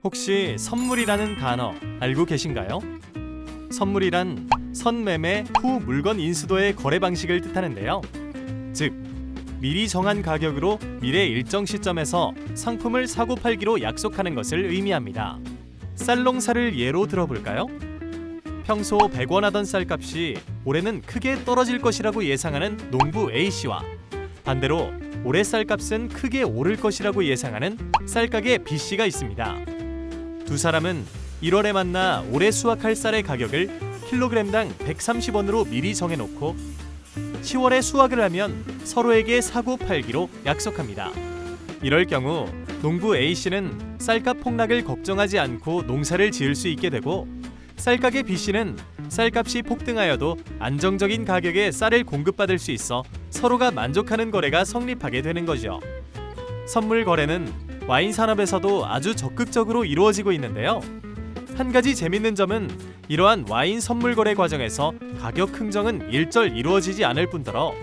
혹시 선물이라는 단어 알고 계신가요? 선물이란 선매매 후 물건 인수도의 거래 방식을 뜻하는데요. 즉, 미리 정한 가격으로 미래 일정 시점에서 상품을 사고 팔기로 약속하는 것을 의미합니다. 쌀농사를 예로 들어볼까요? 평소 100원 하던 쌀값이 올해는 크게 떨어질 것이라고 예상하는 농부 A씨와 반대로 올해 쌀값은 크게 오를 것이라고 예상하는 쌀가게 B씨가 있습니다. 두 사람은 1월에 만나 올해 수확할 쌀의 가격을 킬로그램당 130원으로 미리 정해놓고 10월에 수확을 하면 서로에게 사고 팔기로 약속합니다. 이럴 경우 농부 A씨는 쌀값 폭락을 걱정하지 않고 농사를 지을 수 있게 되고 쌀가게 B씨는 쌀값이 폭등하여도 안정적인 가격에 쌀을 공급받을 수 있어 서로가 만족하는 거래가 성립하게 되는 거죠. 선물 거래는 와인 산업에서도 아주 적극적으로 이루어지고 있는데요. 한 가지 재밌는 점은 이러한 와인 선물 거래 과정에서 가격 흥정은 일절 이루어지지 않을 뿐더러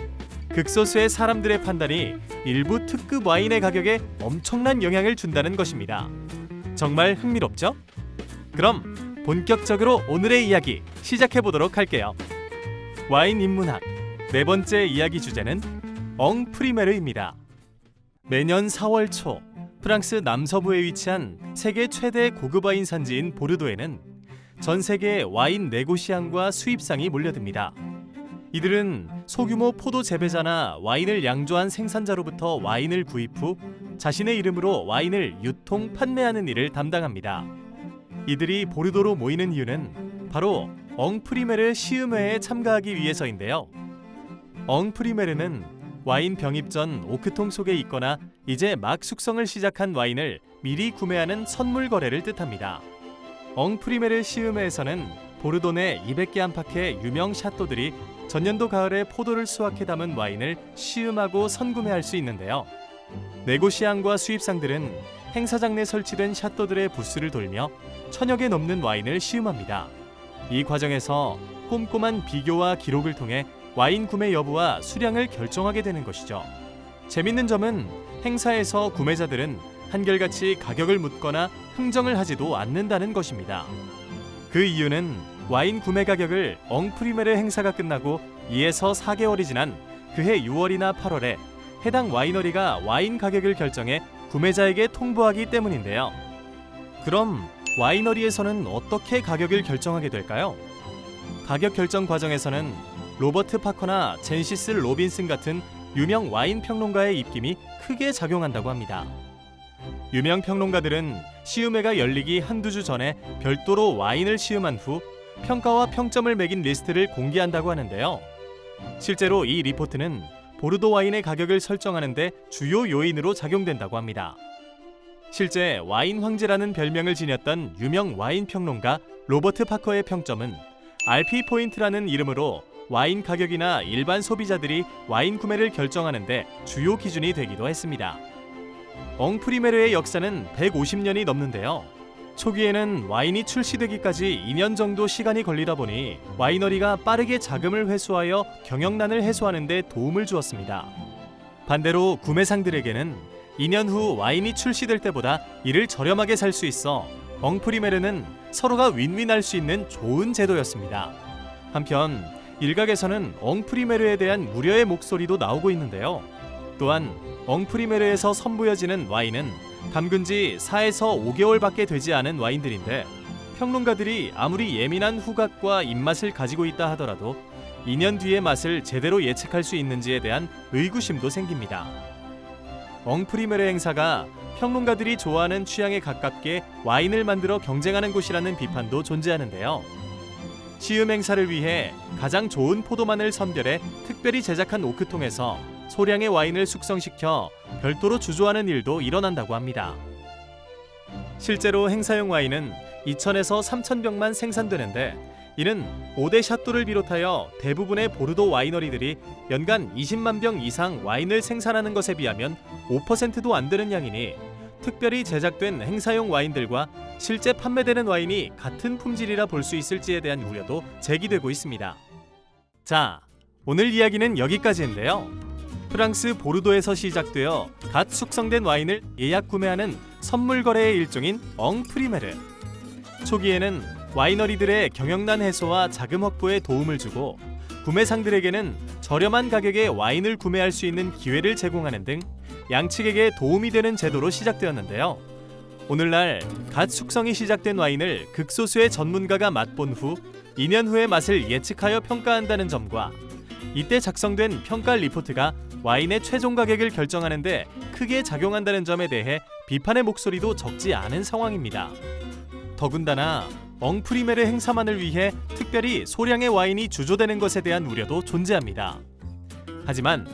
극소수의 사람들의 판단이 일부 특급 와인의 가격에 엄청난 영향을 준다는 것입니다. 정말 흥미롭죠? 그럼 본격적으로 오늘의 이야기 시작해 보도록 할게요. 와인 인문학 네 번째 이야기 주제는 엉프리메르입니다. 매년 4월 초 프랑스 남서부에 위치한 세계 최대 고급 와인 산지인 보르도에는 전 세계 와인 네고시앙과 수입상이 몰려듭니다. 이들은 소규모 포도 재배자나 와인을 양조한 생산자로부터 와인을 구입 후 자신의 이름으로 와인을 유통, 판매하는 일을 담당합니다. 이들이 보르도로 모이는 이유는 바로 엉프리메르 시음회에 참가하기 위해서인데요. 엉프리메르는 와인 병입 전 오크통 속에 있거나 이제 막 숙성을 시작한 와인을 미리 구매하는 선물 거래를 뜻합니다. 엉프리메르 시음회에서는 보르도 내 200개 안팎의 유명 샤또들이 전년도 가을에 포도를 수확해 담은 와인을 시음하고 선구매할 수 있는데요. 네고시앙과 수입상들은 행사장 내 설치된 샤또들의 부스를 돌며 1000여 개 넘는 와인을 시음합니다. 이 과정에서 꼼꼼한 비교와 기록을 통해 와인 구매 여부와 수량을 결정하게 되는 것이죠. 재밌는 점은 행사에서 구매자들은 한결같이 가격을 묻거나 흥정을 하지도 않는다는 것입니다. 그 이유는 와인 구매 가격을 엉프리메르 행사가 끝나고 2에서 4개월이 지난 그해 6월이나 8월에 해당 와이너리가 와인 가격을 결정해 구매자에게 통보하기 때문인데요. 그럼 와이너리에서는 어떻게 가격을 결정하게 될까요? 가격 결정 과정에서는 로버트 파커나 젠시스 로빈슨 같은 유명 와인 평론가의 입김이 크게 작용한다고 합니다. 유명 평론가들은 시음회가 열리기 한두 주 전에 별도로 와인을 시음한 후 평가와 평점을 매긴 리스트를 공개한다고 하는데요. 실제로 이 리포트는 보르도 와인의 가격을 설정하는 데 주요 요인으로 작용된다고 합니다. 실제 와인 황제라는 별명을 지녔던 유명 와인 평론가 로버트 파커의 평점은 RP 포인트라는 이름으로 와인 가격이나 일반 소비자들이 와인 구매를 결정하는 데 주요 기준이 되기도 했습니다. 엉프리메르의 역사는 150년이 넘는데요. 초기에는 와인이 출시되기까지 2년 정도 시간이 걸리다 보니 와이너리가 빠르게 자금을 회수하여 경영난을 해소하는 데 도움을 주었습니다. 반대로 구매상들에게는 2년 후 와인이 출시될 때보다 이를 저렴하게 살 수 있어 엉프리메르는 서로가 윈윈할 수 있는 좋은 제도였습니다. 한편 일각에서는 엉프리메르에 대한 우려의 목소리도 나오고 있는데요. 또한 엉프리메르에서 선보여지는 와인은 담근 지 4에서 5개월밖에 되지 않은 와인들인데 평론가들이 아무리 예민한 후각과 입맛을 가지고 있다 하더라도 2년 뒤의 맛을 제대로 예측할 수 있는지에 대한 의구심도 생깁니다. 엉프리메르 행사가 평론가들이 좋아하는 취향에 가깝게 와인을 만들어 경쟁하는 곳이라는 비판도 존재하는데요. 시음 행사를 위해 가장 좋은 포도만을 선별해 특별히 제작한 오크통에서 소량의 와인을 숙성시켜 별도로 주조하는 일도 일어난다고 합니다. 실제로 행사용 와인은 2,000에서 3,000병만 생산되는데 이는 5대 샤또를 비롯하여 대부분의 보르도 와이너리들이 연간 20만 병 이상 와인을 생산하는 것에 비하면 5%도 안 되는 양이니 특별히 제작된 행사용 와인들과 실제 판매되는 와인이 같은 품질이라 볼 수 있을지에 대한 우려도 제기되고 있습니다. 자, 오늘 이야기는 여기까지인데요. 프랑스 보르도에서 시작되어 갓 숙성된 와인을 예약 구매하는 선물 거래의 일종인 엉프리메르. 초기에는 와이너리들의 경영난 해소와 자금 확보에 도움을 주고 구매상들에게는 저렴한 가격에 와인을 구매할 수 있는 기회를 제공하는 등 양측에게 도움이 되는 제도로 시작되었는데요. 오늘날 갓 숙성이 시작된 와인을 극소수의 전문가가 맛본 후 2년 후의 맛을 예측하여 평가한다는 점과 이때 작성된 평가 리포트가 와인의 최종 가격을 결정하는 데 크게 작용한다는 점에 대해 비판의 목소리도 적지 않은 상황입니다. 더군다나 엉프리메르 행사만을 위해 특별히 소량의 와인이 주조되는 것에 대한 우려도 존재합니다. 하지만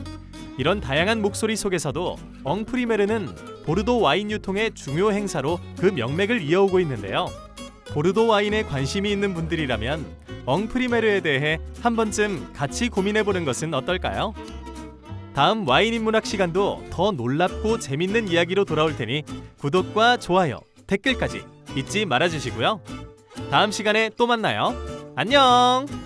이런 다양한 목소리 속에서도 엉프리메르는 보르도 와인 유통의 중요 행사로 그 명맥을 이어오고 있는데요. 보르도 와인에 관심이 있는 분들이라면 엉프리메르에 대해 한 번쯤 같이 고민해보는 것은 어떨까요? 다음 와인 인문학 시간도 더 놀랍고 재밌는 이야기로 돌아올 테니 구독과 좋아요, 댓글까지 잊지 말아주시고요. 다음 시간에 또 만나요. 안녕!